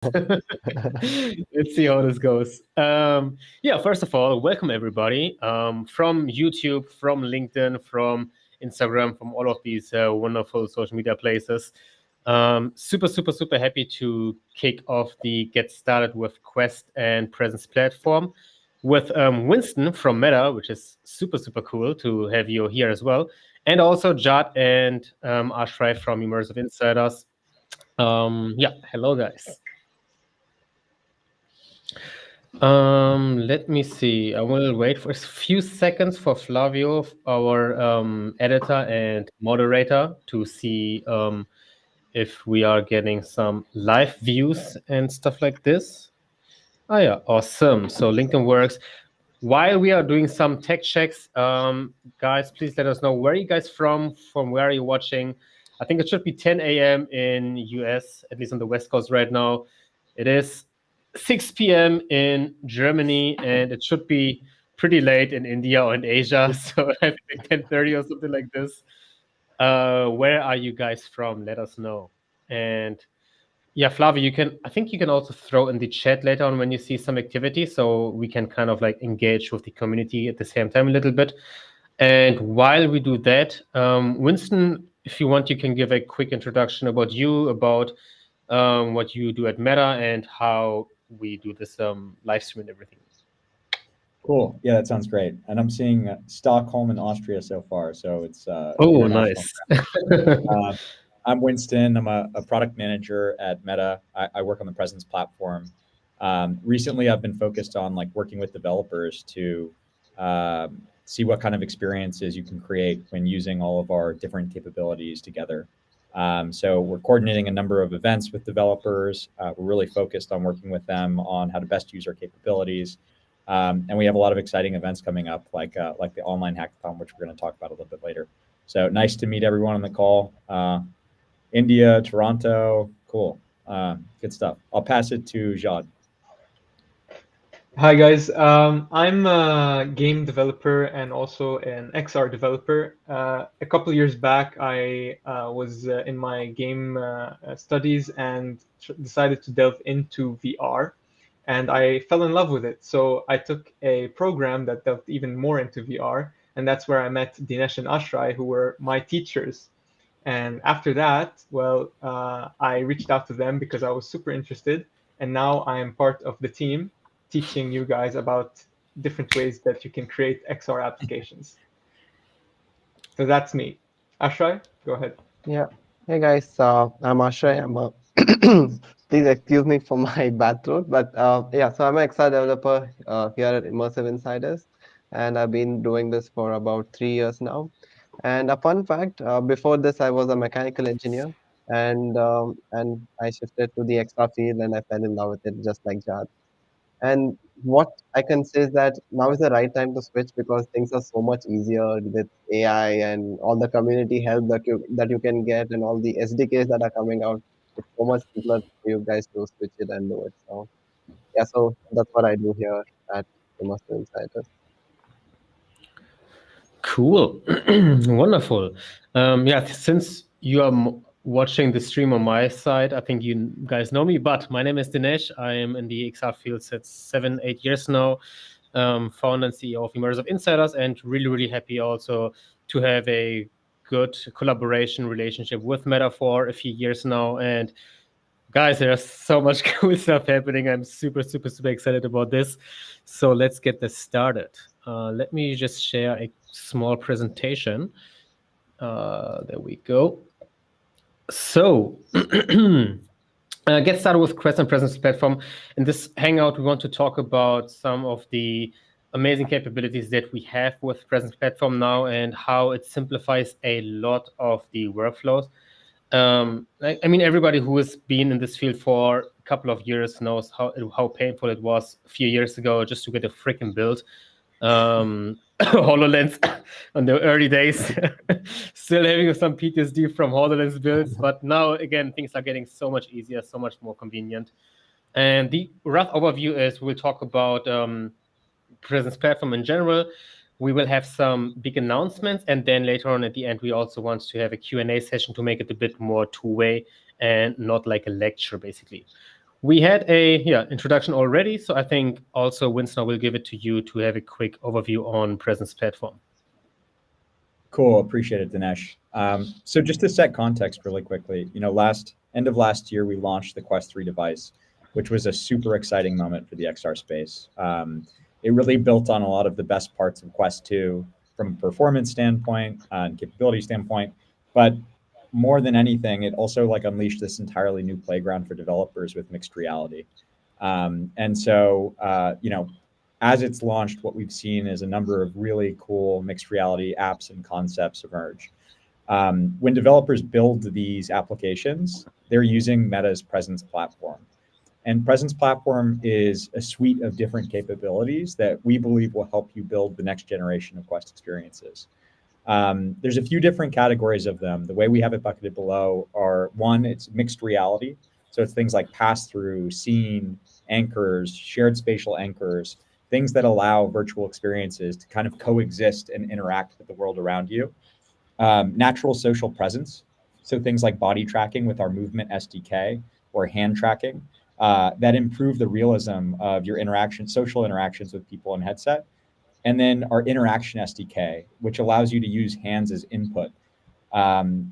Let's see how this goes. First of all, welcome everybody from YouTube, from LinkedIn, from Instagram, from all of these wonderful social media places. Super happy to kick off the Get Started with Quest and Presence platform with Winston from Meta, which is super cool to have you here as well. And also Jad and Ashray from Immersive Insiders. Hello guys. Let me see. I will wait for a few seconds for Flavio, our editor and moderator, to see if we are getting some live views and stuff like this. Oh yeah, awesome. So LinkedIn works. While we are doing some tech checks, guys, please let us know where are you guys from where are you watching. I think it should be 10 a.m. in US, at least on the West Coast right now. It is 6 p.m. in Germany, and it should be pretty late in India or in Asia, so I think 10:30 or something like this. Where are you guys from? Let us know. And yeah, Flavio, I think you can also throw in the chat later on when you see some activity, so we can kind of like engage with the community at the same time a little bit. And while we do that, Winston, if you want, you can give a quick introduction about you, about what you do at Meta, and how we do this live stream and everything. Cool. Yeah, that sounds great. And I'm seeing Stockholm and Austria so far, so it's nice. I'm Winston. I'm a product manager at Meta. I work on the Presence platform. Recently, I've been focused on like working with developers to see what kind of experiences you can create when using all of our different capabilities together. So we're coordinating a number of events with developers. We're really focused on working with them on how to best use our capabilities. And we have a lot of exciting events coming up, like the online hackathon, which we're going to talk about a little bit later. So nice to meet everyone on the call. India, Toronto, cool. Good stuff. I'll pass it to Jad. Hi guys, I'm a game developer and also an XR developer. A couple years back, I was in my game studies and decided to delve into VR, and I fell in love with it. So I took a program that delved even more into VR, and that's where I met Dinesh and Ashray, who were my teachers. And after that, well, I reached out to them because I was super interested, and now I am part of the team teaching you guys about different ways that you can create XR applications. So that's me. Ashray, go ahead. Yeah. Hey guys, I'm Ashray. Please excuse me for my bad throat, but so I'm an XR developer here at Immersive Insiders, and I've been doing this for about 3 years now. And a fun fact: before this, I was a mechanical engineer, and I shifted to the XR field, and I fell in love with it, just like Jad. And what I can say is that now is the right time to switch because things are so much easier with AI and all the community help that you can get and all the SDKs that are coming out. It's so much simpler for you guys to switch it and do it. So yeah, so that's what I do here at Immersive Insiders. Cool. Wonderful. Since you are watching the stream on my side, I think you guys know me, but my name is Dinesh. I am in the XR field since 7-8 years now, founder and CEO of Immersive Insiders, and really happy also to have a good collaboration relationship with Meta for a few years now. And guys, there's so much cool stuff happening. I'm super excited about this. So let's get this started. Let me just share a small presentation. There we go. So get started with Quest and Presence platform. In this hangout, we want to talk about some of the amazing capabilities that we have with Presence platform now and how it simplifies a lot of the workflows. Everybody who has been in this field for a couple of years knows how painful it was a few years ago just to get a freaking build. HoloLens on the early days, still having some PTSD from HoloLens builds, but now again things are getting so much easier, so much more convenient. And the rough overview is we'll talk about Presence platform in general. We will have some big announcements, and then later on at the end, we also want to have a Q&A session to make it a bit more two-way and not like a lecture, basically. We had a introduction already, so I think also Winston will give it to you to have a quick overview on Presence Platform. Cool, appreciate it, Dinesh. So just to set context really quickly, end of last year we launched the Quest 3 device, which was a super exciting moment for the XR space. It really built on a lot of the best parts of Quest 2 from a performance standpoint and capability standpoint, but more than anything, it also like unleashed this entirely new playground for developers with mixed reality. And so, as it's launched, what we've seen is a number of really cool mixed reality apps and concepts emerge. When developers build these applications, they're using Meta's Presence Platform. And Presence Platform is a suite of different capabilities that we believe will help you build the next generation of Quest experiences. There's a few different categories of them. The way we have it bucketed below are, one, it's mixed reality. So it's things like pass-through, scene, anchors, shared spatial anchors, things that allow virtual experiences to kind of coexist and interact with the world around you. Natural social presence, so things like body tracking with our movement SDK or hand tracking that improve the realism of your social interactions with people in headset. And then our interaction SDK, which allows you to use hands as input,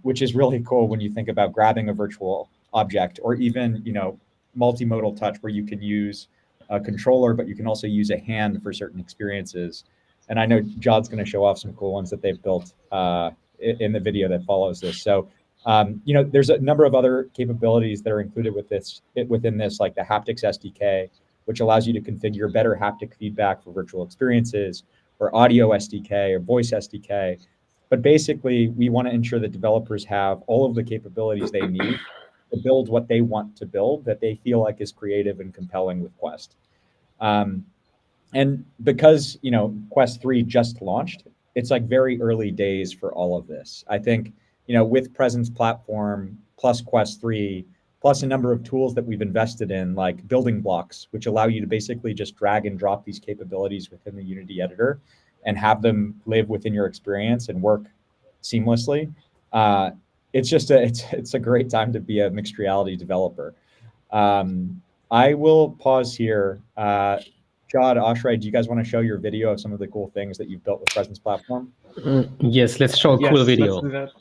which is really cool when you think about grabbing a virtual object, or even multimodal touch, where you can use a controller, but you can also use a hand for certain experiences. And I know Jod's going to show off some cool ones that they've built in the video that follows this. So, there's a number of other capabilities that are included within this, like the haptics SDK, which allows you to configure better haptic feedback for virtual experiences, or audio SDK or voice SDK. But basically, we want to ensure that developers have all of the capabilities they need to build what they want to build, that they feel like is creative and compelling with Quest. And because Quest 3 just launched, it's like very early days for all of this. I think with Presence Platform plus Quest 3 plus a number of tools that we've invested in, like building blocks, which allow you to basically just drag and drop these capabilities within the Unity editor and have them live within your experience and work seamlessly. It's a great time to be a mixed reality developer. I will pause here. Jod, Ashray, do you guys want to show your video of some of the cool things that you've built with Presence Platform? Yes, let's show a cool video. Let's do that.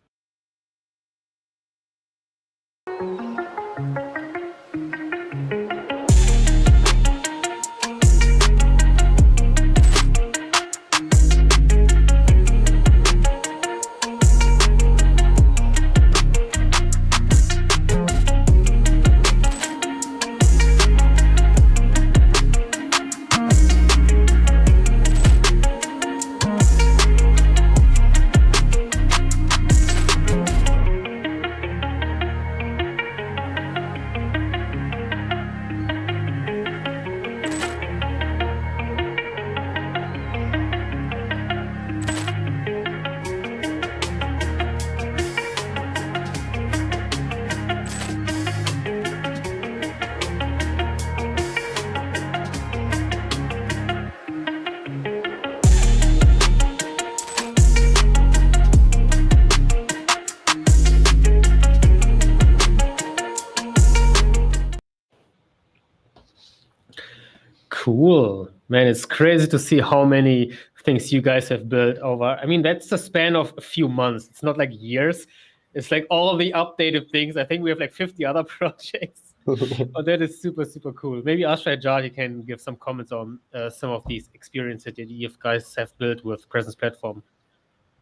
Cool. Man, it's crazy to see how many things you guys have built over. I mean, that's the span of a few months. It's not like years. It's like all of the updated things. I think we have like 50 other projects. But that is super, super cool. Maybe Ashray Jod, you can give some comments on some of these experiences that you guys have built with Presence Platform.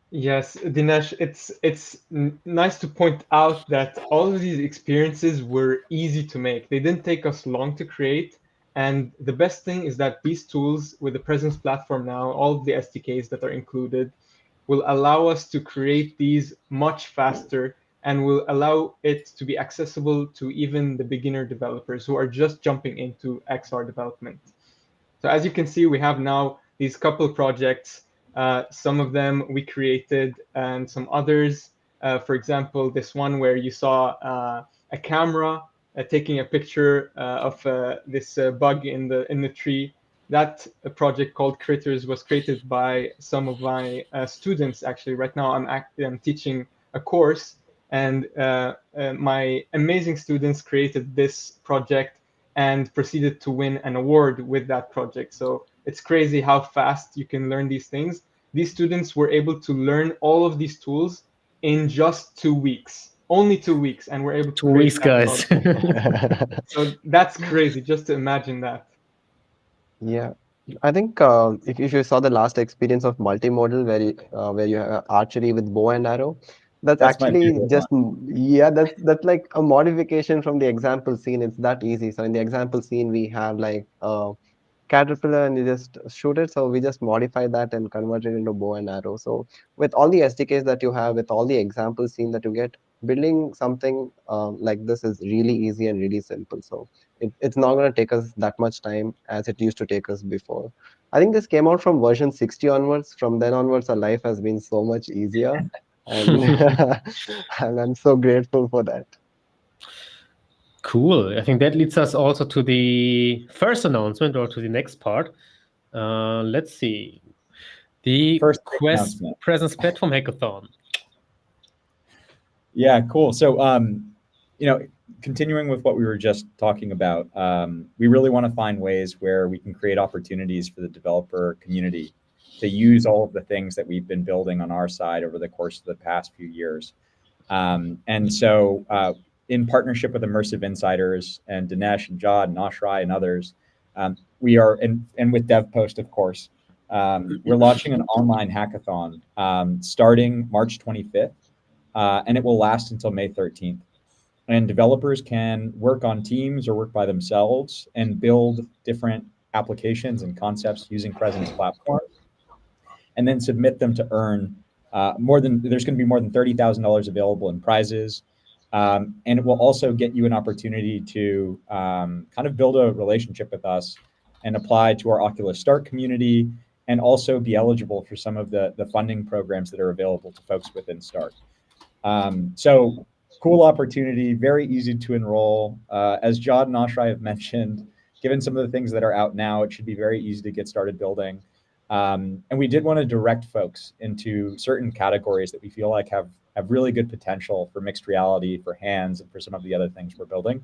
Yes, Dinesh, it's nice to point out that all of these experiences were easy to make. They didn't take us long to create. And the best thing is that these tools with the Presence Platform now, all of the SDKs that are included, will allow us to create these much faster and will allow it to be accessible to even the beginner developers who are just jumping into XR development. So as you can see, we have now these couple projects. Some of them we created and some others. For example, this one where you saw a camera taking a picture of this bug in the tree. That project called Critters was created by some of my students. Actually, right now I'm teaching a course, and my amazing students created this project and proceeded to win an award with that project. So it's crazy how fast you can learn these things. These students were able to learn all of these tools in just 2 weeks, only 2 weeks, and were able to 2 weeks, create that guys. product. So that's crazy, just to imagine that. Yeah, I think if you saw the last experience of multimodal where you have archery with bow and arrow, that's That's my actually favorite one. just yeah, that's like a modification from the example scene. It's that easy. So in the example scene, we have like caterpillar and you just shoot it. So we just modify that and convert it into bow and arrow. So with all the SDKs that you have, with all the example scene that you get, building something like this is really easy and really simple. So it's not going to take us that much time as it used to take us before. I think this came out from version 60 onwards. From then onwards, our life has been so much easier. And, and I'm so grateful for that. Cool. I think that leads us also to the first announcement or to the next part. Let's see. The First big Quest announcement. Presence Platform Hackathon. Yeah, cool. So, continuing with what we were just talking about, we really want to find ways where we can create opportunities for the developer community to use all of the things that we've been building on our side over the course of the past few years. And so, in partnership with Immersive Insiders and Dinesh and Jod and Ashrai and others, we are, and with DevPost, of course, we're launching an online hackathon starting March 25th. And it will last until May 13th. And developers can work on teams or work by themselves and build different applications and concepts using Presence Platform, and then submit them to earn there's going to be more than $30,000 available in prizes. And it will also get you an opportunity to kind of build a relationship with us and apply to our Oculus Start community, and also be eligible for some of the funding programs that are available to folks within Start. So cool opportunity, very easy to enroll. As Jod and Ashrai have mentioned, given some of the things that are out now, it should be very easy to get started building. And we did want to direct folks into certain categories that we feel like have really good potential for mixed reality, for hands, and for some of the other things we're building.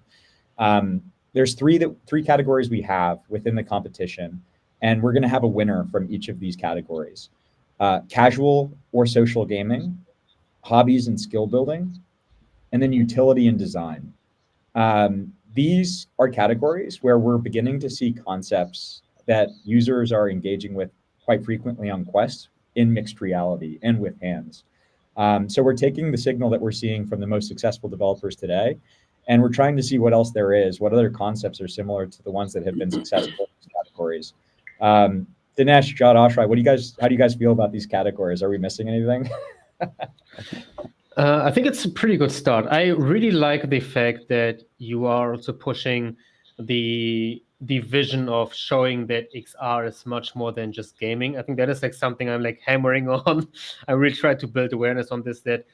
There's three categories we have within the competition, and we're going to have a winner from each of these categories. Casual or social gaming, hobbies and skill building, and then utility and design. These are categories where we're beginning to see concepts that users are engaging with quite frequently on Quest in mixed reality and with hands. So we're taking the signal that we're seeing from the most successful developers today, and we're trying to see what else there is, what other concepts are similar to the ones that have been successful in these categories. Dinesh, Jod, Ashrai, how do you guys feel about these categories? Are we missing anything? I think it's a pretty good start. I really like the fact that you are also pushing the vision of showing that XR is much more than just gaming. I think that is like something I'm like hammering on. I really try to build awareness on this, that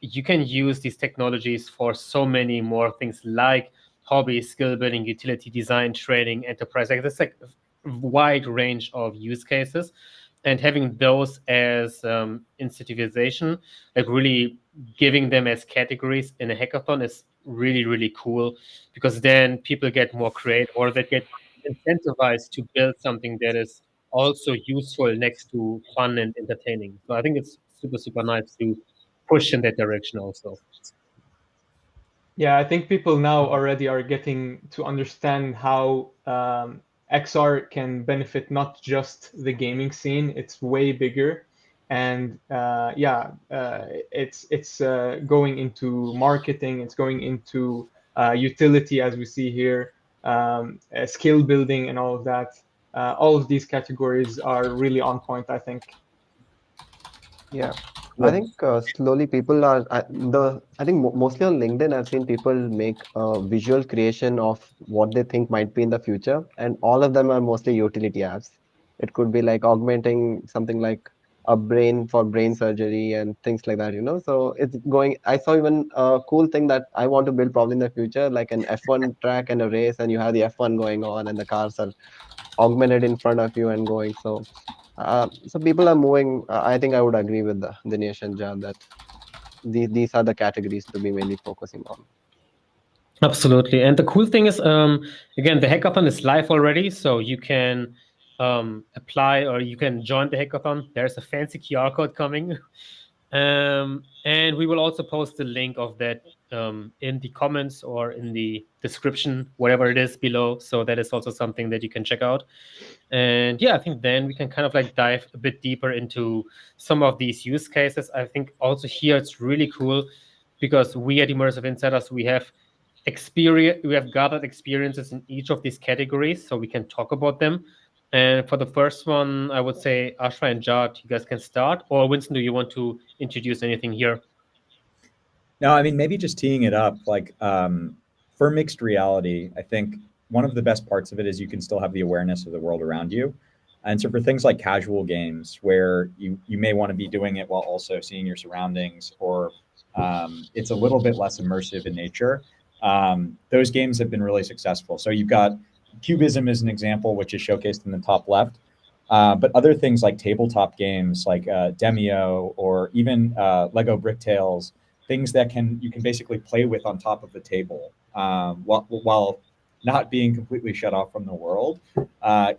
you can use these technologies for so many more things like hobby, skill building, utility design, training, enterprise. Like there's like a wide range of use cases. And having those as incentivization, like really giving them as categories in a hackathon is really, really cool, because then people get more creative, or they get incentivized to build something that is also useful next to fun and entertaining. So I think it's super, super nice to push in that direction also. Yeah, I think people now already are getting to understand how XR can benefit not just the gaming scene. It's way bigger, and it's going into marketing. It's going into utility, as we see here, skill building, and all of that. All of these categories are really on point, I think. Yeah, I Cool. think slowly people are I think mostly on LinkedIn I've seen people make a visual creation of what they think might be in the future, and all of them are mostly utility apps. It could be like augmenting something like a brain for brain surgery and things like that, you know. So it's going. I saw even a cool thing that I want to build probably in the future, like an F1 track and a race, and you have the F1 going on, and the cars are augmented in front of you and going. So people are moving. I think I would agree with Dinesh and Jan that these are the categories to be mainly focusing on. Absolutely. And the cool thing is, again, the hackathon is live already, so you can apply or you can join the hackathon. There's a fancy QR code coming. And we will also post the link of that in the comments or in the description, whatever it is below. So that is also something that you can check out. And yeah, I think then we can kind of like dive a bit deeper into some of these use cases. I think also here it's really cool because we at Immersive Insiders, we have gathered experiences in each of these categories, so we can talk about them. And for the first one, I would say Ashra and Jad, you guys can start. Or Winston, do you want to introduce anything here? No, I mean, maybe just teeing it up, like for mixed reality, I think one of the best parts of it is you can still have the awareness of the world around you. And so for things like casual games where you may want to be doing it while also seeing your surroundings, or it's a little bit less immersive in nature, those games have been really successful. So you've got Cubism as an example, which is showcased in the top left. But other things like tabletop games like Demio, or even Lego Brick Tales, things that you can basically play with on top of the table while not being completely shut off from the world,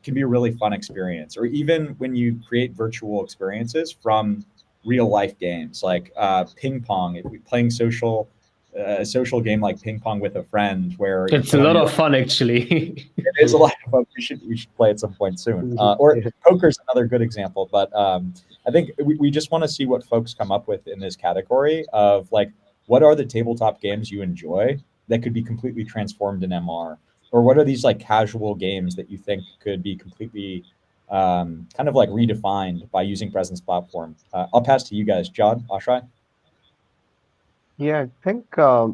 can be a really fun experience. Or even when you create virtual experiences from real life games like ping pong, playing a social game like ping pong with a friend, where It's a lot of fun, actually. it is a lot of fun. We should play at some point soon. Or poker's another good example. But I think we just want to see what folks come up with in this category of like, what are the tabletop games you enjoy that could be completely transformed in MR? Or what are these like casual games that you think could be completely kind of like redefined by using Presence Platform? I'll pass to you guys. John, Ashray? Yeah, I think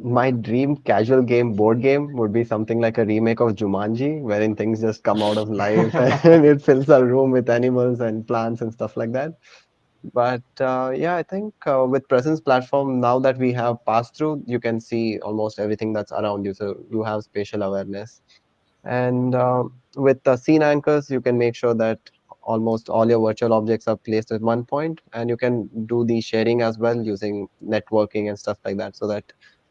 my dream casual game, board game, would be something like a remake of Jumanji, wherein things just come out of life and it fills a room with animals and plants and stuff like that. But yeah, I think with Presence Platform, now that we have passed through, you can see almost everything that's around you. So you have spatial awareness. And with the scene anchors, you can make sure that almost all your virtual objects are placed at one point, and you can do the sharing as well using networking and stuff like that, so that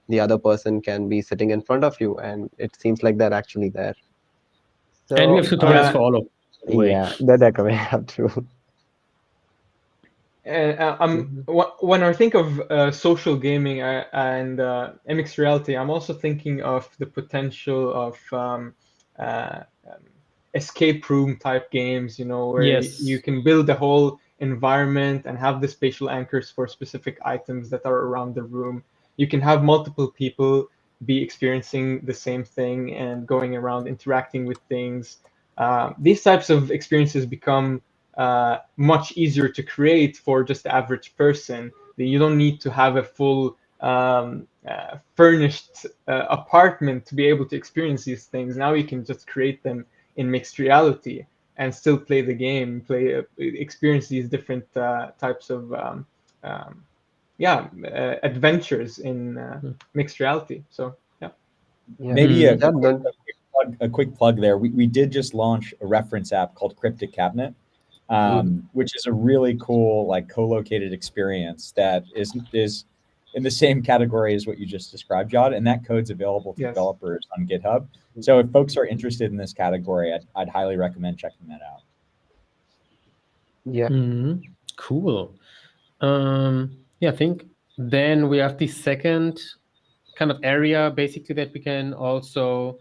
the other person can be sitting in front of you and it seems like they're actually there. And we have So tutorials for all of the way. yeah, that I can have true. When I think of social gaming and mixed reality, I'm also thinking of the potential of uh, um, escape room type games, where you Yes. can build a whole environment and have the spatial anchors for specific items that are around the room. You can have multiple people be experiencing the same thing and going around interacting with things. These types of experiences become much easier to create for just the average person. You don't need to have a full furnished apartment to be able to experience these things. Now you can just create them in mixed reality and still play the game, experience these different types of adventures in mixed reality. So yeah. Yeah. Maybe Mm. a quick plug there. We did just launch a reference app called Cryptic Cabinet, which is a really cool like co-located experience that is in the same category as what you just described, Jod, and that code's available to Yes. developers on GitHub. So if folks are interested in this category, I'd highly recommend checking that out. Yeah. Cool. Yeah, I think then we have the second kind of area basically that we can also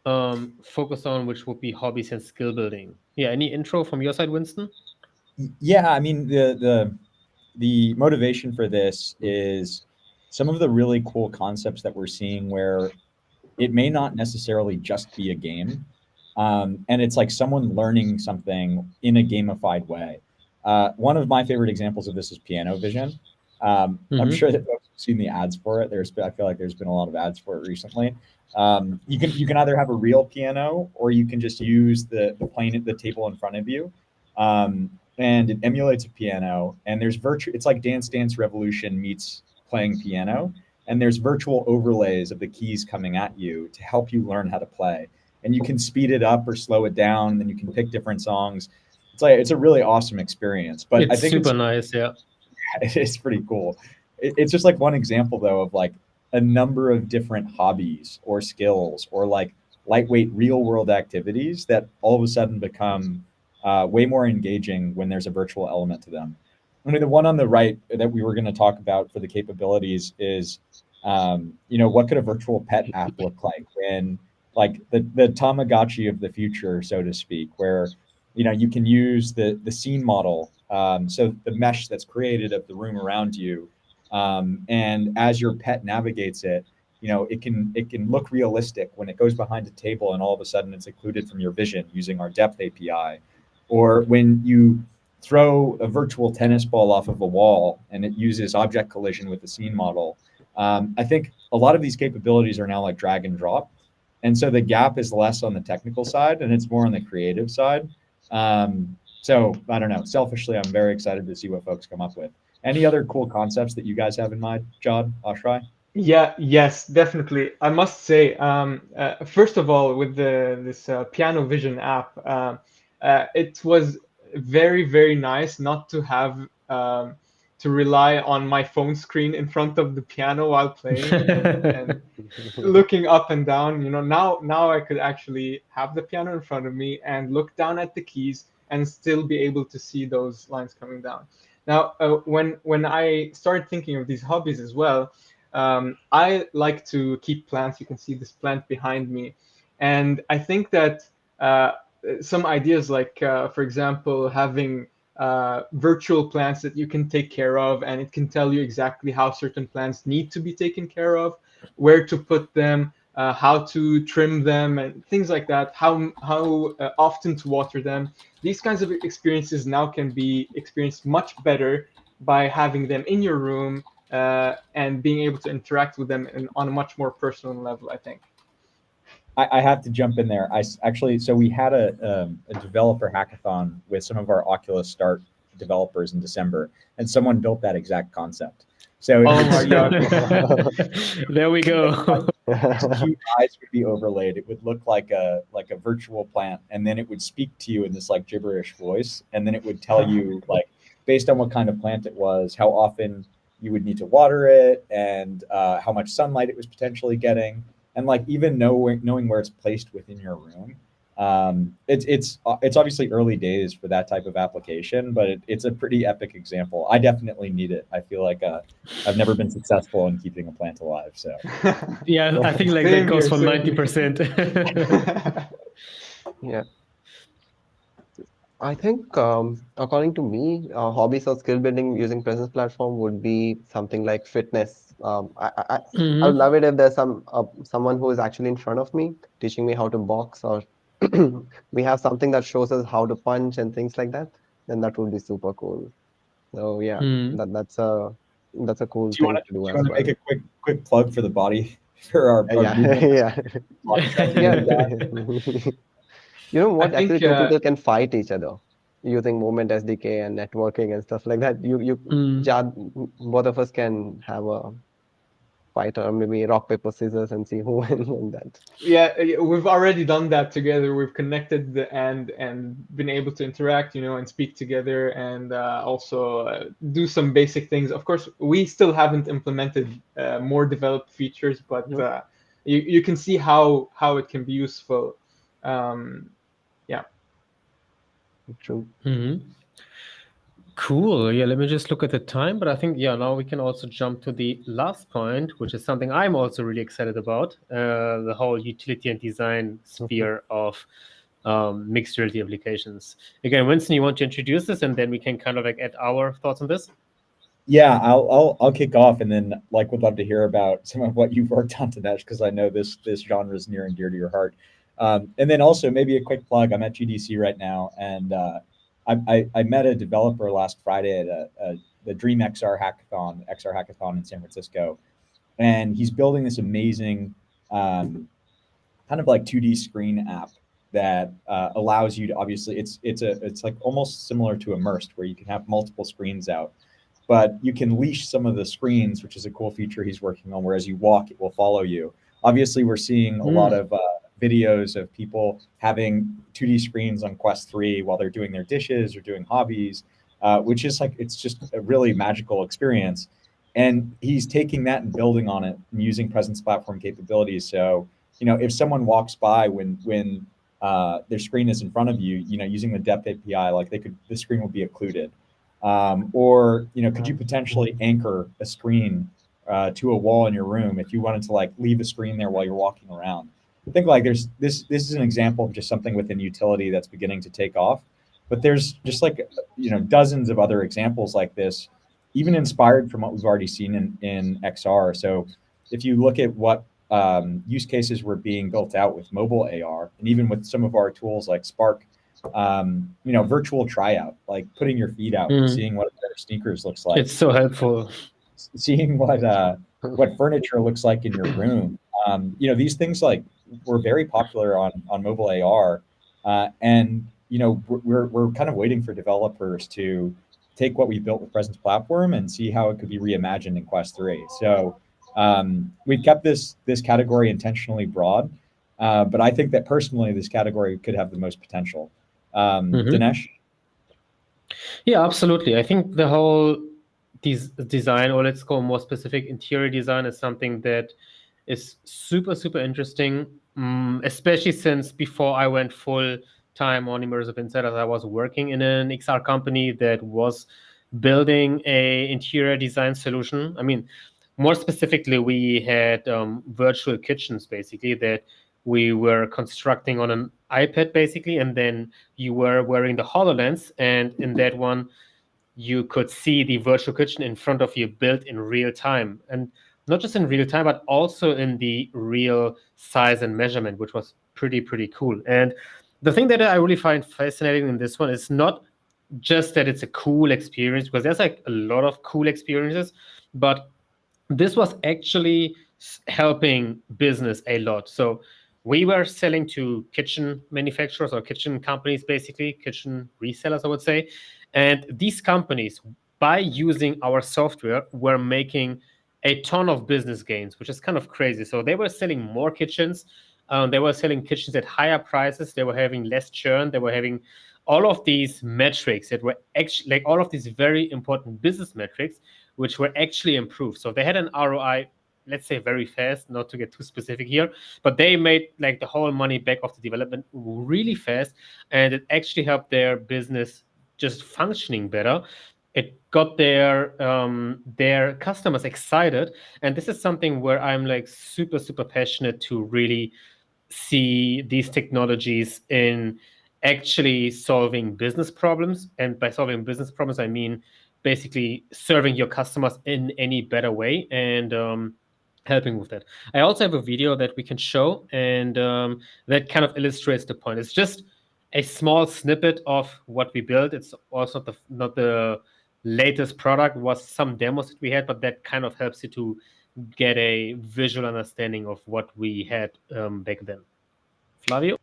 focus on, which would be hobbies and skill building. Yeah, any intro from your side, Winston? Yeah, I mean the motivation for this is some of the really cool concepts that we're seeing where it may not necessarily just be a game. And it's like someone learning something in a gamified way. One of my favorite examples of this is Piano Vision. I'm sure that folks have seen the ads for it. I feel like there's been a lot of ads for it recently. You can either have a real piano, or you can just use the table in front of you, and it emulates a piano. And there's it's like Dance Dance Revolution meets playing piano, and there's virtual overlays of the keys coming at you to help you learn how to play. And you can speed it up or slow it down, and then you can pick different songs. It's a really awesome experience. But It's I think super nice, yeah. it's pretty cool. It's just like one example though of like a number of different hobbies or skills or like lightweight real world activities that all of a sudden become way more engaging when there's a virtual element to them. I mean, the one on the right that we were going to talk about for the capabilities is, what could a virtual pet app look like when, like the Tamagotchi of the future, so to speak, where, you can use the scene model, so the mesh that's created of the room around you, and as your pet navigates it, it can look realistic when it goes behind a table and all of a sudden it's occluded from your vision using our depth API, or when you throw a virtual tennis ball off of a wall and it uses object collision with the scene model. I think a lot of these capabilities are now like drag and drop. And so the gap is less on the technical side and it's more on the creative side. So I don't know. Selfishly, I'm very excited to see what folks come up with. Any other cool concepts that you guys have in mind, Jod, Ashray? Yeah, yes, definitely. I must say, first of all, with this Piano Vision app, it was very, very nice not to have to rely on my phone screen in front of the piano while playing and looking up and down. Now I could actually have the piano in front of me and look down at the keys and still be able to see those lines coming down. Now, when I started thinking of these hobbies as well, I like to keep plants. You can see this plant behind me. And I think that some ideas like, for example, having virtual plants that you can take care of, and it can tell you exactly how certain plants need to be taken care of, where to put them, how to trim them, and things like that, how often to water them. These kinds of experiences now can be experienced much better by having them in your room, and being able to interact with them on a much more personal level, I think. I have to jump in there. So we had a developer hackathon with some of our Oculus Start developers in December, and someone built that exact concept. So Oh my God. There we go. cute eyes would be overlaid. It would look like a virtual plant, and then it would speak to you in this like gibberish voice, and then it would tell you like based on what kind of plant it was, how often you would need to water it, and how much sunlight it was potentially getting, and like even knowing where it's placed within your room. It's obviously early days for that type of application, but it's a pretty epic example. I definitely need it. I feel like I've never been successful in keeping a plant alive. So Yeah, I think like Same that goes here, for same 90%. Yeah. I think, according to me, hobbies or skill building using presence platform would be something like fitness. I would love it if there's someone who is actually in front of me teaching me how to box, or we have something that shows us how to punch and things like that. Then that would be super cool. So yeah, that's a cool do you thing want to do to as make well. a quick plug for the body for our Yeah, movement? yeah, yeah. You know I what? Actually, think two people can fight each other using movement SDK and networking and stuff like that. Both of us can have a fight, or maybe rock paper scissors, and see who wins on that. yeah, we've already done that together. We've connected and been able to interact, and speak together, and also do some basic things. Of course, we still haven't implemented more developed features, but Yep. you can see how it can be useful. Yeah. True. Cool. Yeah, let me just look at the time. But I think, yeah, now we can also jump to the last point, which is something I'm also really excited about, the whole utility and design sphere of mixed reality applications. Again, Winston, you want to introduce this, and then we can kind of like add our thoughts on this? Yeah, I'll kick off, and then like would love to hear about some of what you've worked on, Dinesh, because I know this genre is near and dear to your heart. And then also maybe a quick plug. I'm at GDC right now, and I met a developer last Friday at the Dream XR Hackathon in San Francisco, and he's building this amazing kind of like 2D screen app that allows you to obviously it's like almost similar to Immersed, where you can have multiple screens out, but you can leash some of the screens, which is a cool feature he's working on, where as you walk, it will follow you. Obviously, we're seeing a lot of videos of people having 2D screens on Quest 3 while they're doing their dishes or doing hobbies, which is like, it's just a really magical experience. And he's taking that and building on it and using presence platform capabilities. So, if someone walks by when their screen is in front of you, using the depth API, like the screen will be occluded. Or, could you potentially anchor a screen to a wall in your room if you wanted to like leave a screen there while you're walking around? I think like this is an example of just something within utility that's beginning to take off. But there's just like, dozens of other examples like this, even inspired from what we've already seen in XR. So if you look at what use cases were being built out with mobile AR, and even with some of our tools like Spark, virtual tryout, like putting your feet out, and seeing what a pair of sneakers looks like. It's so helpful. Seeing what furnture looks like in your room. These things like were very popular on mobile AR, and we're kind of waiting for developers to take what we built with Presence Platform and see how it could be reimagined in Quest 3. So we've kept this category intentionally broad, but I think that personally this category could have the most potential. Dinesh? Yeah, absolutely. I think the whole design, or let's go more specific, interior design, is something that is super, super interesting, especially since before I went full time on Immersive Insiders, I was working in an XR company that was building a interior design solution. I mean, more specifically, we had virtual kitchens basically that we were constructing on an iPad basically, and then you were wearing the HoloLens, and in that one you could see the virtual kitchen in front of you built in real time, and not just in real time, but also in the real size and measurement, which was pretty cool. And the thing that I really find fascinating in this one is not just that it's a cool experience, because there's like a lot of cool experiences, but this was actually helping business a lot. So we were selling to kitchen manufacturers or kitchen companies, basically kitchen resellers, I would say. And these companies, by using our software, were making a ton of business gains, which is kind of crazy. So they were selling more kitchens. They were selling kitchens at higher prices. They were having less churn. They were having all of these metrics that were actually like all of these very important business metrics, which were actually improved. So they had an ROI, let's say very fast, not to get too specific here, but they made like the whole money back of the development really fast, and it actually helped their business just functioning better. It got their customers excited, and this is something where I'm like super passionate to really see these technologies in actually solving business problems. And by solving business problems, I mean basically serving your customers in any better way and helping with that. I also have a video that we can show, and that kind of illustrates the point. It's just a small snippet of what we built. It's also not the latest product. It was some demos that we had, but that kind of helps you to get a visual understanding of what we had back then. Flavio?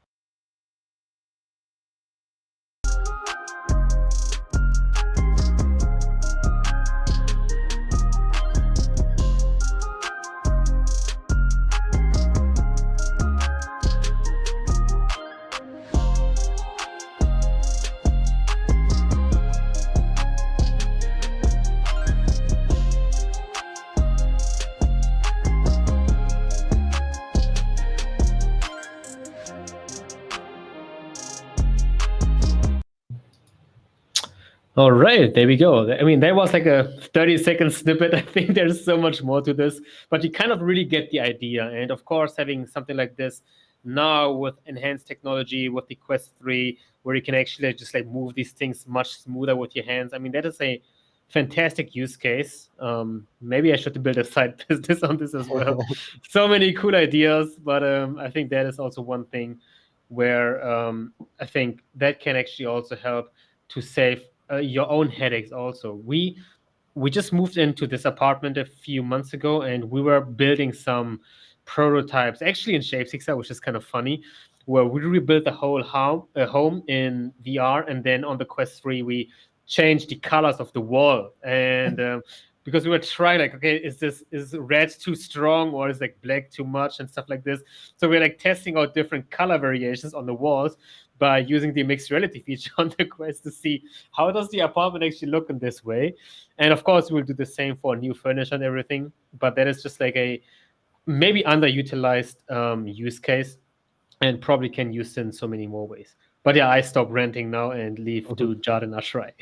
All right, there we go. I mean, that was like a 30-second snippet. I think there's so much more to this, but you kind of really get the idea. And of course, having something like this now with enhanced technology, with the Quest 3, where you can actually just like move these things much smoother with your hands. I mean, that is a fantastic use case. Maybe I should build a side business on this as well. So many cool ideas, but I think that is also one thing where I think that can actually also help to save your own headaches also. We just moved into this apartment a few months ago, and we were building some prototypes actually in Shape6, which is kind of funny, where we rebuilt the whole home in VR, and then on the Quest 3 we changed the colors of the wall, and because we were trying like, okay, is red too strong, or is like black too much and stuff like this. So we're like testing out different color variations on the walls, by using the mixed reality feature on the Quest to see how does the apartment actually look in this way. And of course, we'll do the same for new furniture and everything. But that is just like a maybe underutilized use case, and probably can use in so many more ways. But yeah, I stop ranting now and leave to Jad and Ashray.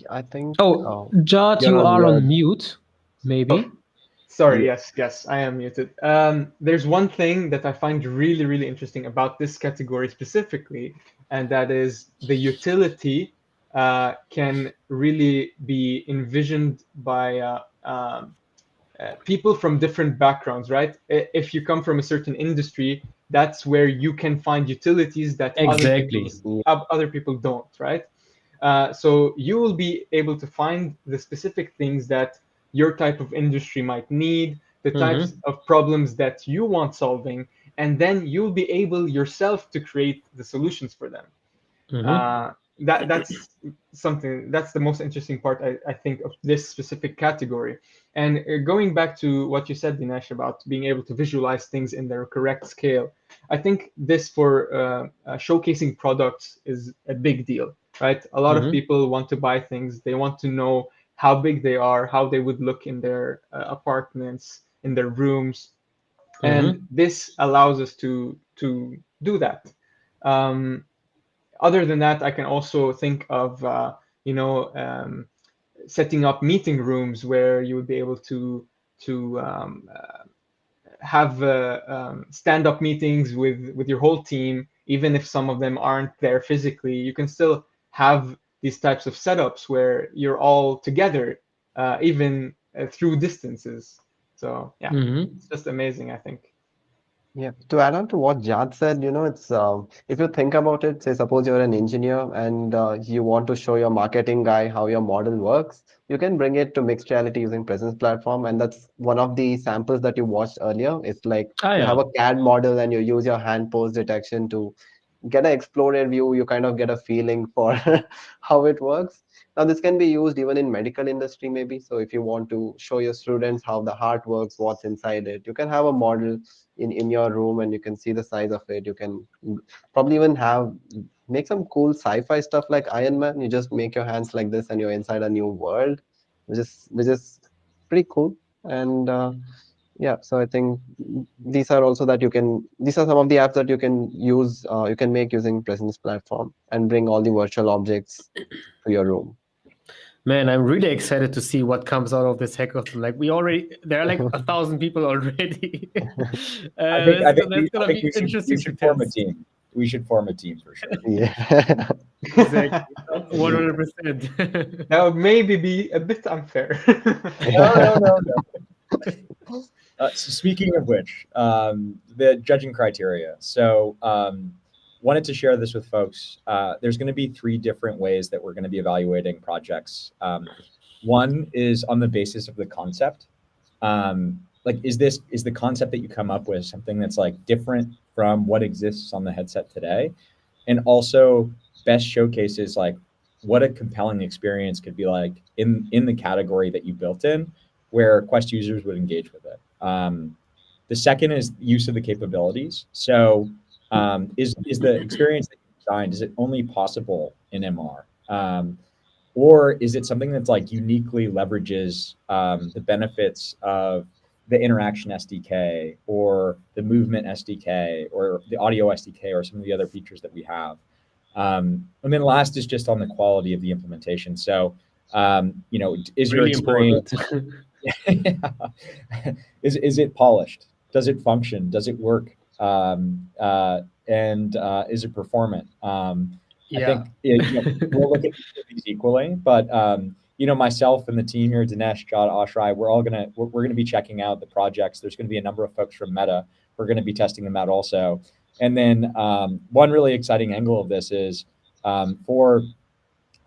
I think. Oh, Jad, You're you on are mute. on mute, maybe. Sorry, Yeah. yes, I am muted. There's one thing that I find really, really interesting about this category specifically, and that is the utility can really be envisioned by people from different backgrounds, right? If you come from a certain industry, that's where you can find utilities that Exactly. other people don't, right? So you will be able to find the specific things that your type of industry might need, the types of problems that you want solving, and then you'll be able yourself to create the solutions for them. That's something that's the most interesting part, I think, of this specific category. And going back to what you said, Dinesh, about being able to visualize things in their correct scale, I think this for showcasing products is a big deal, right? A lot of people want to buy things, they want to know how big they are, how they would look in their apartments, in their rooms, and this allows us to do that. Other than that, I can also think of setting up meeting rooms where you would be able to have stand-up meetings with your whole team, even if some of them aren't there physically. You can still have these types of setups where you're all together, even through distances. So yeah, it's just amazing, I think. Yeah, to add on to what Jad said, it's if you think about it, say suppose you're an engineer and you want to show your marketing guy how your model works, you can bring it to mixed reality using Presence Platform, and that's one of the samples that you watched earlier. It's like Ah, you yeah. have a CAD model and you use your hand pose detection to get an explorer view. You kind of get a feeling for how it works. Now this can be used even in medical industry maybe. So if you want to show your students how the heart works, what's inside it, you can have a model in your room and you can see the size of it. You can probably even have make some cool sci-fi stuff like Iron Man. You just make your hands like this and you're inside a new world, which is pretty cool. And yeah, so I think these are also that you can. These are some of the apps that you can use. You can make using Presence Platform and bring all the virtual objects to your room. Man, I'm really excited to see what comes out of this hackathon. Like there are like 1,000 people already. That's I gonna think be interesting we to should form a test. team. We should form a team for sure. Yeah. Exactly, 100%. That would maybe be a bit unfair. No. So speaking of which, the judging criteria. So wanted to share this with folks. There's going to be 3 different ways that we're going to be evaluating projects. One is on the basis of the concept. Like, is the concept that you come up with something that's like different from what exists on the headset today? And also best showcases like what a compelling experience could be like in the category that you built in, where Quest users would engage with it. The second is use of the capabilities. So is the experience that you designed, is it only possible in MR? Or is it something that's like uniquely leverages the benefits of the interaction SDK or the movement SDK or the audio SDK or some of the other features that we have? And then last is just on the quality of the implementation. So, is your Really experience, important. is it polished? Does it function? Does it work? And is it performant? I think we'll look at these equally, but myself and the team here, Dinesh, Jad, Ashray, we're gonna be checking out the projects. There's gonna be a number of folks from Meta. We're gonna be testing them out also. And then one really exciting angle of this is for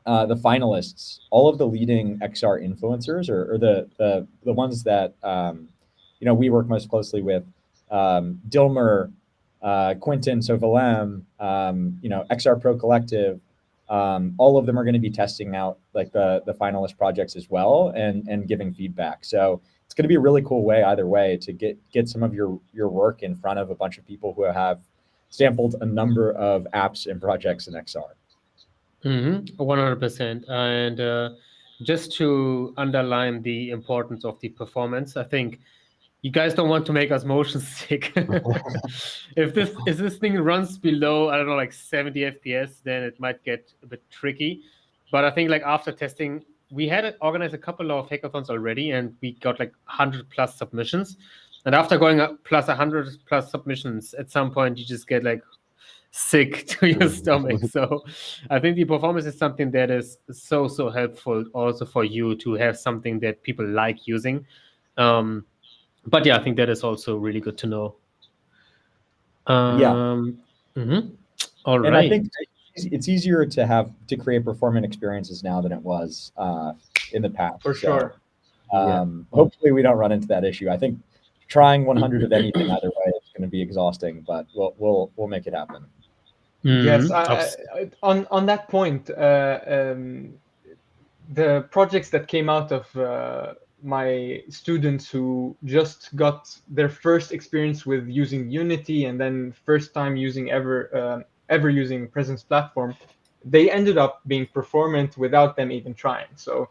the finalists, all of the leading XR influencers or the ones that we work most closely with, Dilmer, Quentin Sovalem, XR Pro Collective, all of them are going to be testing out like the finalist projects as well and giving feedback. So it's going to be a really cool way either way to get some of your work in front of a bunch of people who have sampled a number of apps and projects in XR. 100%. And just to underline the importance of the performance, I think you guys don't want to make us motion sick. If this thing runs below, I don't know, like 70 FPS, then it might get a bit tricky. But I think like after testing, we had organized a couple of hackathons already, and we got like 100 plus submissions. And after going up plus 100 plus submissions, at some point you just get like sick to your stomach. So I think the performance is something that is so helpful also for you to have something that people like using. But yeah, I think that is also really good to know. Yeah. All And right. I think it's easier to create performant experiences now than it was in the past. For sure. Hopefully we don't run into that issue. I think trying 100 of anything either way is going to be exhausting, but we'll make it happen. Yes, on that point, the projects that came out of my students who just got their first experience with using Unity and then first time using ever using Presence Platform, they ended up being performant without them even trying. So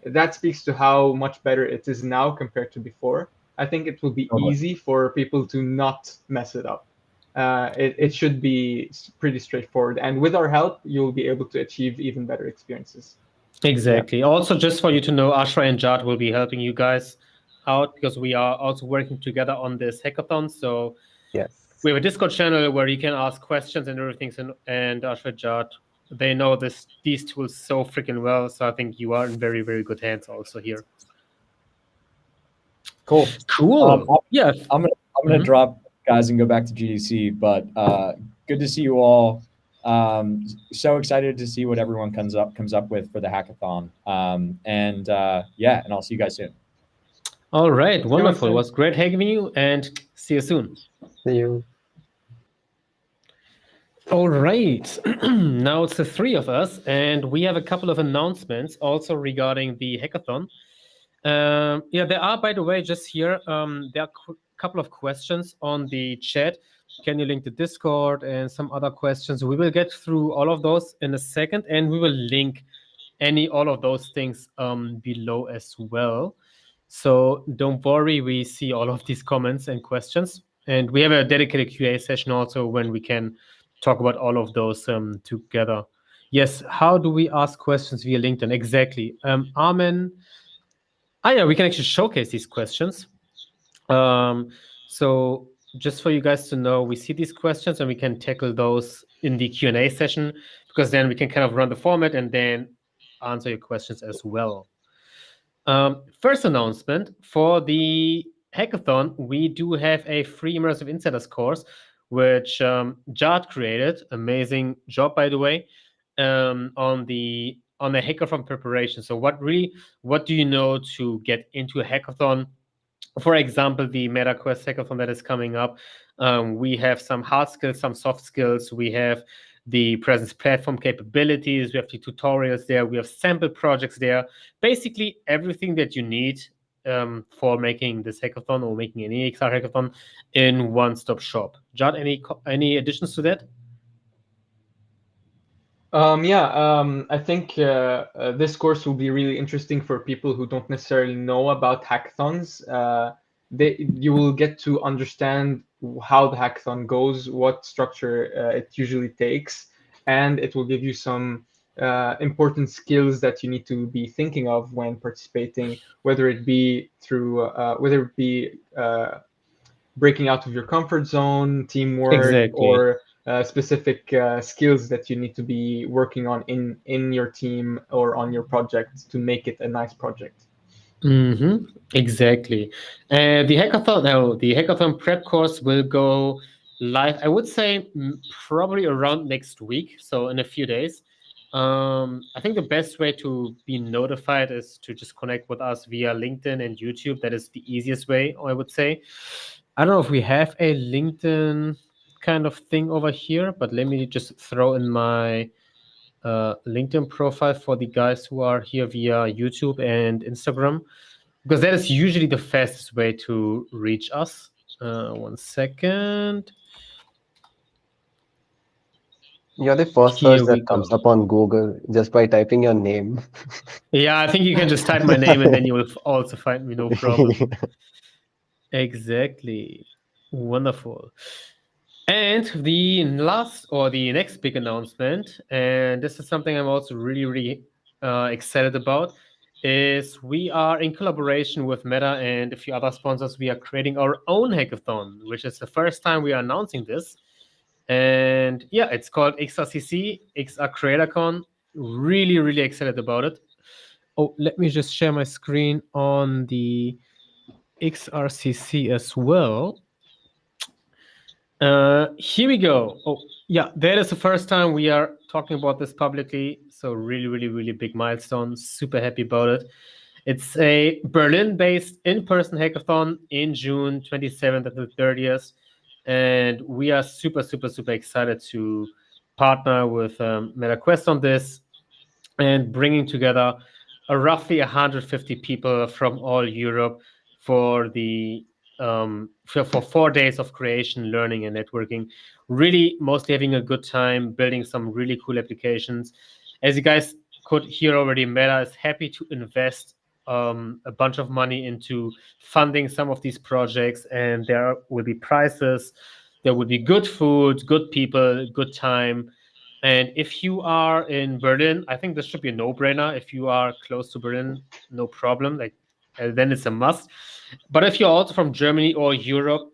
that speaks to how much better it is now compared to before. I think it will be easy for people to not mess it up. It should be pretty straightforward. And with our help, you'll be able to achieve even better experiences. Exactly. Also, just for you to know, Ashra and Jad will be helping you guys out because we are also working together on this hackathon. So Yes. we have a Discord channel where you can ask questions and everything. And Ashra and Jad, they know these tools so freaking well. So I think you are in very, very good hands also here. Cool. Yeah. I'm gonna drop guys and go back to GDC, but good to see you all. So excited to see what everyone comes up with for the hackathon. And I'll see you guys soon. All right, wonderful. It was great having you, and see you soon. See you. All right, now it's the three of us, and we have a couple of announcements also regarding the hackathon. There are, by the way, just here, there are a couple of questions on the chat. Can you link the Discord and some other questions? We will get through all of those in a second, and we will link all of those things below as well. So don't worry, we see all of these comments and questions. And we have a dedicated QA session also when we can talk about all of those together. Yes, how do we ask questions via LinkedIn? Exactly. Armin, we can actually showcase these questions. So just for you guys to know, we see these questions and we can tackle those in the Q&A session, because then we can kind of run the format and then answer your questions as well. First announcement, for the hackathon, we do have a free Immersive Insiders course, which Jad created. Amazing job, by the way, on the hackathon preparation. So what do you know to get into a hackathon? For example, the MetaQuest hackathon that is coming up, we have some hard skills, some soft skills. We have the Presence Platform capabilities. We have the tutorials there. We have sample projects there. Basically, everything that you need for making this hackathon or making any XR hackathon in one-stop shop. Jad, any additions to that? I think this course will be really interesting for people who don't necessarily know about hackathons. You will get to understand how the hackathon goes, what structure it usually takes, and it will give you some important skills that you need to be thinking of when participating, whether it be breaking out of your comfort zone, teamwork, Exactly. or specific skills that you need to be working on in your team or on your project to make it a nice project. Exactly. The hackathon prep course will go live, I would say probably around next week, so in a few days. I think the best way to be notified is to just connect with us via LinkedIn and YouTube. That is the easiest way, I would say. I don't know if we have a LinkedIn kind of thing over here, but let me just throw in my LinkedIn profile for the guys who are here via YouTube and Instagram. because that is usually the fastest way to reach us. 1 second. You're the first Here search we that comes go. up on Google just by typing your name. Yeah, I think you can just type my name and then you will also find me, no problem. Exactly. Wonderful. And the last or the next big announcement, and this is something I'm also really excited about, is we are in collaboration with Meta and a few other sponsors. We are creating our own hackathon, which is the first time we are announcing this. And yeah, it's called XRCC, XR CreatorCon. Really excited about it. Oh, let me just share my screen on the XRCC as well. Here we go. Oh, yeah, that is the first time we are talking about this publicly. So really big milestone. Super happy about it. It's a Berlin-based in-person hackathon in June 27th and the 30th. And we are super excited to partner with MetaQuest on this and bringing together roughly 150 people from all Europe for the for 4 days of creation, learning, and networking. Really, mostly having a good time, building some really cool applications. As you guys could hear already, Meta is happy to invest a bunch of money into funding some of these projects, and there will be prizes. There will be good food, good people, good time. And if you are in Berlin, I think this should be a no-brainer. If you are close to Berlin, no problem. Like then it's a must. But if you're also from Germany or Europe,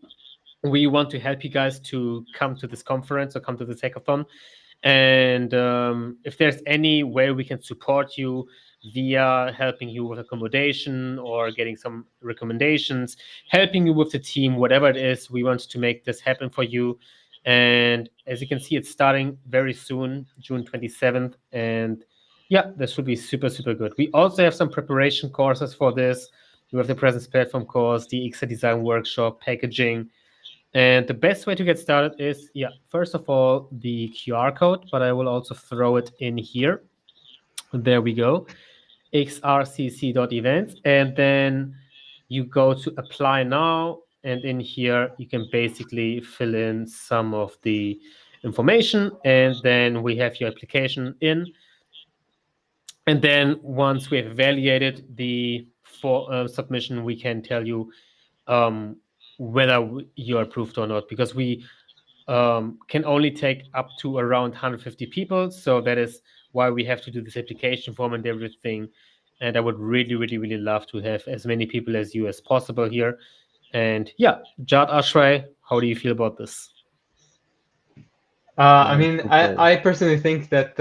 we want to help you guys to come to this conference or come to this hackathon. And if there's any way we can support you via helping you with accommodation or getting some recommendations, helping you with the team, whatever it is, we want to make this happen for you. And as you can see, it's starting very soon, June 27th. And yeah, this should be super good. We also have some preparation courses for this. We have the presence platform course, the XR design workshop, packaging. And the best way to get started is, yeah, first of all, the QR code, but I will also throw it in here. There we go, xrcc.events. And then you go to apply now. And in here, you can basically fill in some of the information. And then we have your application in. And then once we have evaluated the submission, we can tell you whether you're approved or not, because we can only take up to around 150 people. So that is why we have to do this application form and everything. And I would really love to have as many people as you as possible here. And yeah, Jad, Ashray, how do you feel about this? I mean, I personally think that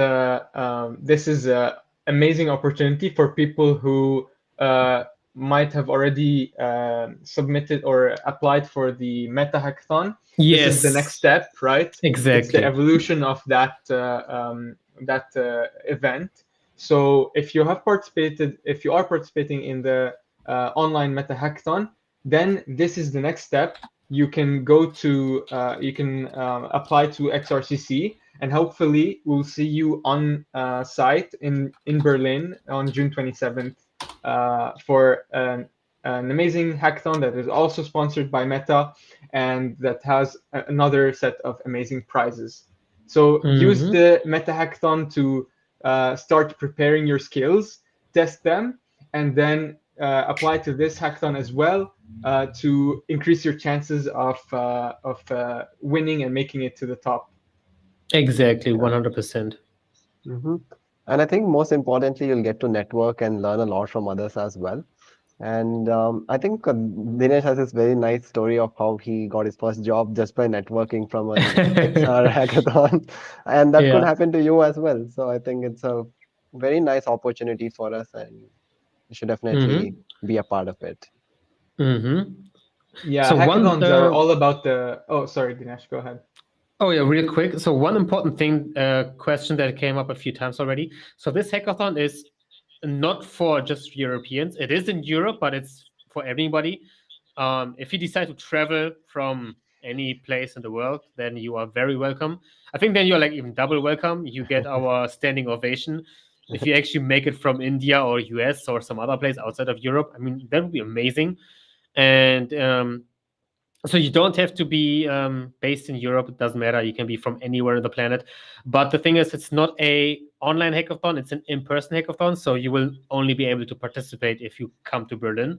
this is an amazing opportunity for people who might have already submitted or applied for the Meta Hackathon. Yes. This is the next step, right? Exactly. It's the evolution of that event. So if you are participating in the online Meta Hackathon, then this is the next step. You can go to apply to XRCC, and hopefully we'll see you on site in Berlin on June 27th for an amazing hackathon that is also sponsored by Meta and that has another set of amazing prizes. So use the Meta Hackathon to start preparing your skills, test them, and then apply to this hackathon as well to increase your chances of winning and making it to the top. Exactly, 100%. Mm-hmm. And I think most importantly, you'll get to network and learn a lot from others as well. And I think Dinesh has this very nice story of how he got his first job just by networking from an XR hackathon. And that could happen to you as well. So I think it's a very nice opportunity for us, and you should definitely be a part of it. Yeah, so hackathons are all about the... Oh, sorry, Dinesh, go ahead. Oh yeah, real quick. So one important thing, question that came up a few times already. So this hackathon is not for just Europeans. It is in Europe, but it's for everybody. If you decide to travel from any place in the world, then you are very welcome. I think then you're like even double welcome. You get our standing ovation. if you actually make it from India or US or some other place outside of Europe, I mean, that would be amazing. And so you don't have to be based in Europe. It doesn't matter. You can be from anywhere on the planet. But the thing is, it's not a online hackathon. It's an in-person hackathon. So you will only be able to participate if you come to Berlin.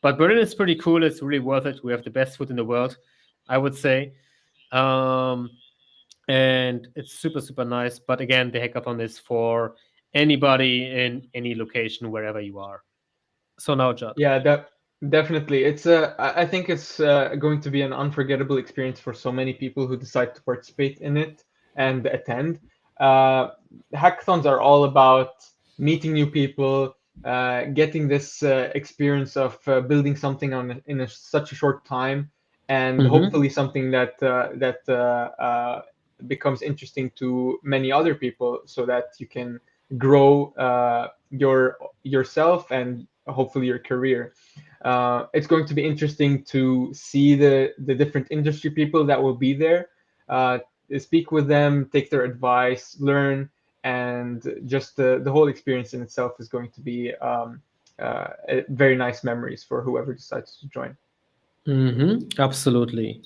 But Berlin is pretty cool. It's really worth it. We have the best food in the world, I would say. And it's super, super nice. But again, the hackathon is for anybody in any location, wherever you are. So now, Judd. Yeah, definitely. I think it's going to be an unforgettable experience for so many people who decide to participate in it and attend. Hackathons are all about meeting new people, getting this experience of building something in such a short time, and hopefully something that becomes interesting to many other people, so that you can grow yourself and hopefully your career. It's going to be interesting to see the different industry people that will be there, speak with them, take their advice, learn, and just the whole experience in itself is going to be very nice memories for whoever decides to join. Absolutely.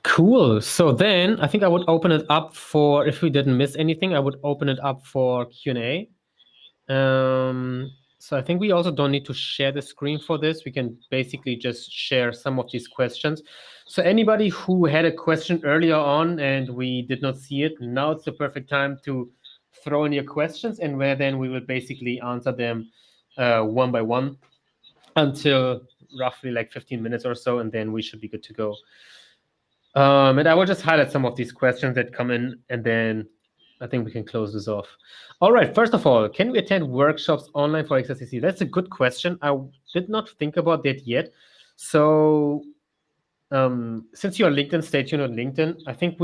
Cool. So then I think I would open it up for, if we didn't miss anything, I would open it up for Q&A. So I think we also don't need to share the screen for this. We can basically just share some of these questions. So anybody who had a question earlier on and we did not see it, now it's the perfect time to throw in your questions, and where then we will basically answer them one by one until roughly like 15 minutes or so, and then we should be good to go. And I will just highlight some of these questions that come in, and then I think we can close this off. All right. First of all, can we attend workshops online for XRCC? That's a good question. I did not think about that yet. So since you're LinkedIn, stay tuned on LinkedIn. I think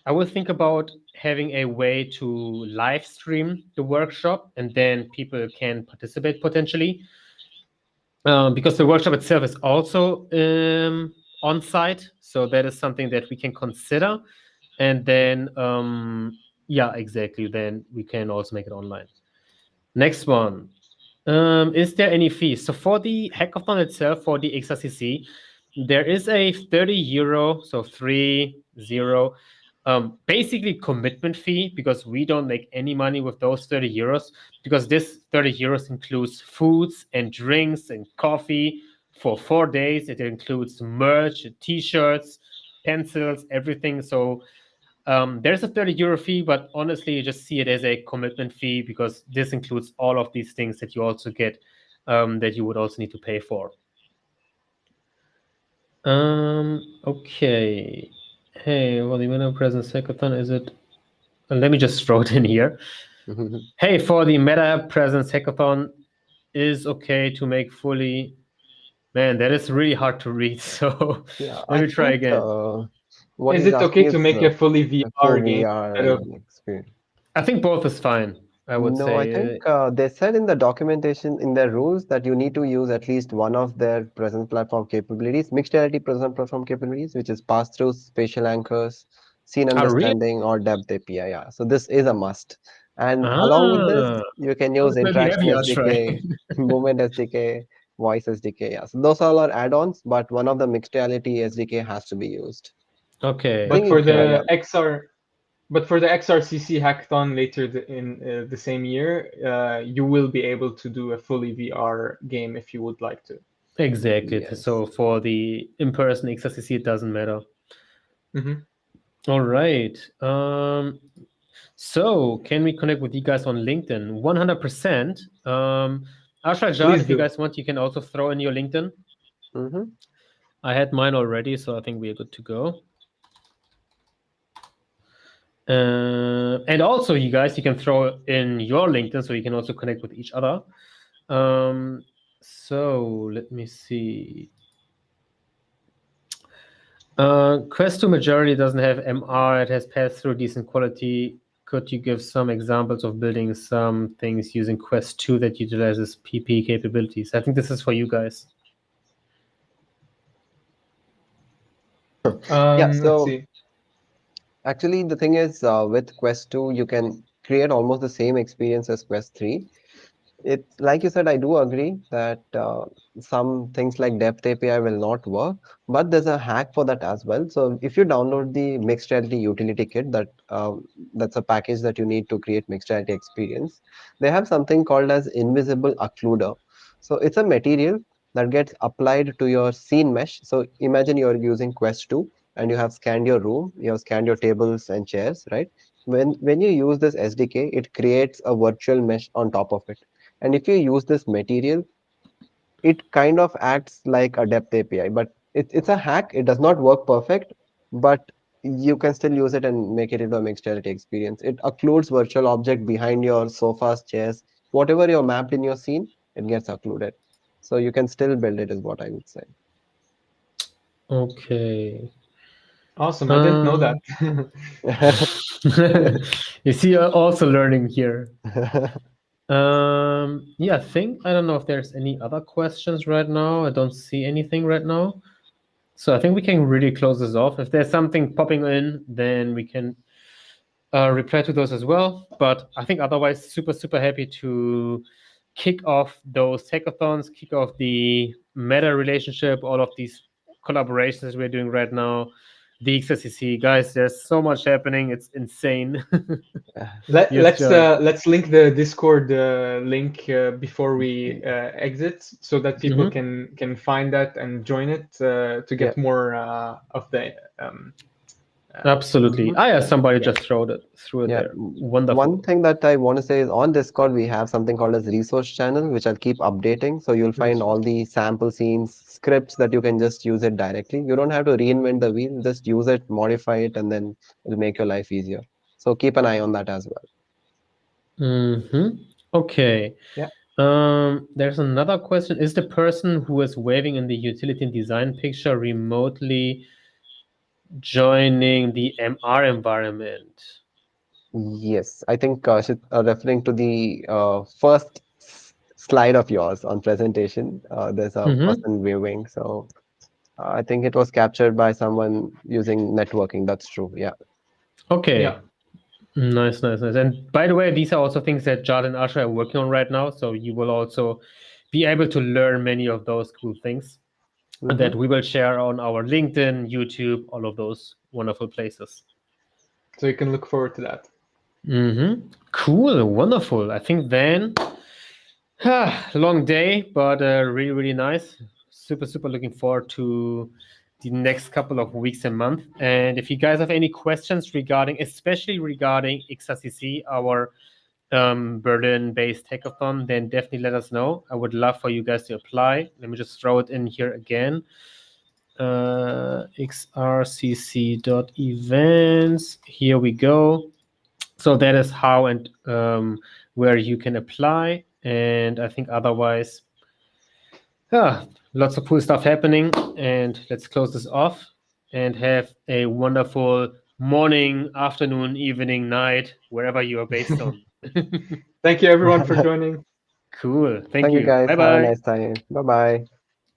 I will think about having a way to live stream the workshop, and then people can participate potentially. Because the workshop itself is also on site. So that is something that we can consider. And then, yeah, exactly. Then we can also make it online. Next one. Is there any fee? So for the hackathon itself, for the XRCC, there is a 30 euro, so 30, basically commitment fee, because we don't make any money with those 30 euros, because this 30 euros includes foods and drinks and coffee for 4 days. It includes merch, t-shirts, pencils, everything. So there's a 30 euro fee, but honestly, you just see it as a commitment fee, because this includes all of these things that you also get, that you would also need to pay for. Okay. Hey, well, the Meta Presence Hackathon, is it? Let me just throw it in here. Hey, for the Meta Presence Hackathon, is okay to make fully. Man, that is really hard to read. So Yeah, let me try again. What Is he's it okay asking to is, make a fully VR full game VR instead of experience. I think both is fine. I would No, say. I think they said in the documentation, in their rules, that you need to use at least one of their presence platform capabilities, mixed reality presence platform capabilities, which is pass-through, spatial anchors, scene really? understanding, or depth API. Yeah, so this is a must. And along with this, you can use maybe interaction heavy, I'll SDK, movement SDK, voice SDK. Yeah, so those all are add-ons, but one of the mixed reality SDK has to be used. Okay. But think for you can, the XRCC hackathon later in the same year, you will be able to do a fully VR game if you would like to. Exactly. Yes. So for the in-person XRCC, it doesn't matter. Mhm. All right. So can we connect with you guys on LinkedIn? 100%. Ashra, Jad, Please if you do. guys want, you can also throw in your LinkedIn. Mm-hmm. I had mine already, so I think we are good to go. And also, you guys, you can throw in your LinkedIn, so you can also connect with each other. So let me see. Quest 2 majority doesn't have MR. It has passed through decent quality. Could you give some examples of building some things using Quest 2 that utilizes PP capabilities? I think this is for you guys. Yeah, Let's so see. actually the thing is, with Quest 2, you can create almost the same experience as Quest 3. It's like you said, I do agree that some things like depth API will not work, but there's a hack for that as well. So if you download the mixed reality utility kit, that's a package that you need to create mixed reality experience. They have something called as invisible occluder. So it's a material that gets applied to your scene mesh. So imagine you're using Quest 2 and you have scanned your room, you have scanned your tables and chairs, right? When you use this SDK, it creates a virtual mesh on top of it. And if you use this material, it kind of acts like a depth API, but it's a hack. It does not work perfect, but you can still use it and make it into a mixed reality experience. It occludes virtual object behind your sofas, chairs, whatever you're mapped in your scene, it gets occluded. So you can still build it, is what I would say. Okay. Awesome. I didn't know that. You see, you're also learning here. Yeah, I don't know if there's any other questions right now. I don't see anything right now. So I think we can really close this off. If there's something popping in, then we can reply to those as well. But I think otherwise, super happy to kick off those hackathons, kick off the meta relationship, all of these collaborations we're doing right now. The XSCC, guys, there's so much happening. It's insane. Let's link the Discord link before we exit, so that people can find that and join it to get more of the. Absolutely. Somebody just threw it there. Wonderful. One thing that I want to say is on Discord, we have something called as resource channel, which I'll keep updating. So you'll find all the sample scenes, scripts that you can just use it directly. You don't have to reinvent the wheel, just use it, modify it, and then it'll make your life easier. So keep an eye on that as well. Okay. Yeah. There's another question. Is the person who is waving in the utility and design picture remotely joining the MR environment? Yes, I think referring to the first slide of yours on presentation, there's a person waving. So I think it was captured by someone using networking. That's true. Yeah. Okay. Yeah. Nice. And by the way, these are also things that Jad and Asha are working on right now. So you will also be able to learn many of those cool things that we will share on our LinkedIn, YouTube, all of those wonderful places. So you can look forward to that. Cool. Wonderful. I think then, long day, but really nice. Super looking forward to the next couple of weeks and months. And if you guys have any questions especially regarding XRCC, our Berlin-based hackathon, then definitely let us know. I would love for you guys to apply. Let me just throw it in here again. xrcc.events. Here we go. So that is how and where you can apply. And I think otherwise, lots of cool stuff happening. And let's close this off and have a wonderful morning, afternoon, evening, night, wherever you are based on. Thank you, everyone, for joining. Cool. Thank you, you. guys. Bye-bye. Have a nice time. Bye-bye.